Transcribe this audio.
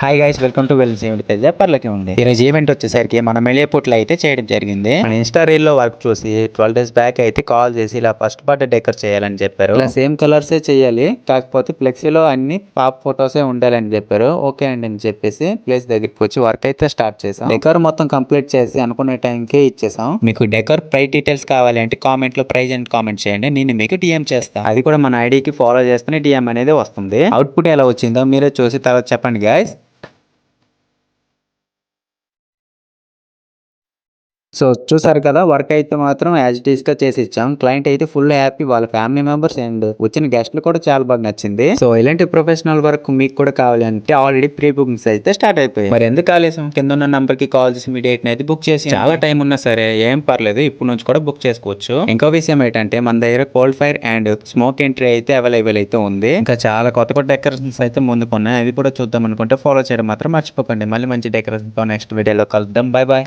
Hi guys, welcome to Wells పేపర్లకి ఉంది. ఈరోజు ఈవెంట్ వచ్చేసరికి మన మెలియపుట్లో అయితే చేయడం జరిగింది. మన ఇన్స్టా రీల్ లో వర్క్ చూసి 12 days బ్యాక్ అయితే కాల్ చేసి ఇలా ఫస్ట్ బర్త్డే డెకర్ చేయాలని చెప్పారు. ఇలా సేమ్ కలర్సే చేయాలి, కాకపోతే ఫ్లెక్సీలో అన్ని పాప్ ఫొటోసే ఉండాలని చెప్పారు. ఓకే అండి అని చెప్పేసి ప్లేస్ దగ్గరికి వచ్చి వర్క్ అయితే స్టార్ట్ చేసాం. డెకర్ మొత్తం కంప్లీట్ చేసి అనుకునే టైంకే ఇచ్చేసాం. మీకు డెకర్ ప్రైస్ డీటెయిల్స్ కావాలి అంటే కామెంట్ లో ప్రైజ్ అని కామెంట్ చేయండి, నేను మీకు డిఎం చేస్తాను. అది కూడా మన ఐడికి ఫాలో చేస్తేనే డిఎం అనేది వస్తుంది. అవుట్పుట్ ఎలా వచ్చిందో మీరే చూసి తర్వాత చెప్పండి గైస్. సో చూసారు కదా, వర్క్ అయితే మాత్రం యాజ్ ఇట్ ఈస్ గా చేసి ఇచ్చాం. క్లయింట్ అయితే ఫుల్ హ్యాపీ, వాళ్ళ ఫ్యామిలీ మెంబర్స్ అండ్ వచ్చిన గెస్ట్లు కూడా చాలా బాగా నచ్చింది. సో ఇలాంటి ప్రొఫెషనల్ వర్క్ మీకు కూడా కావాలంటే ఆల్రెడీ ప్రీ బుకింగ్స్ అయితే స్టార్ట్ అయిపోయాయి. మరి ఎందుకు ఆలస్యం, కింద ఉన్న నంబర్ కి కాల్ చేసి మీ డేట్ అయితే బుక్ చేసి, చాలా టైం ఉన్నా సరే ఏం పర్లేదు, ఇప్పుడు నుంచి కూడా బుక్ చేసుకోవచ్చు. ఇంకో విషయం ఏంటంటే మన దగ్గర cold fire and smoke entry అయితే అవైలబుల్ అయితే ఉంది. ఇంకా చాలా కొత్త కొత్త డెకరేషన్స్ అయితే ముందుకున్నాయి, అవి కూడా చూద్దాం అనుకుంటే ఫాలో చేయడం మాత్రం మర్చిపోకండి. మళ్ళీ మంచి డెకరేషన్ తో నెక్స్ట్ వీడియోలో కలుద్దాం. Bye bye.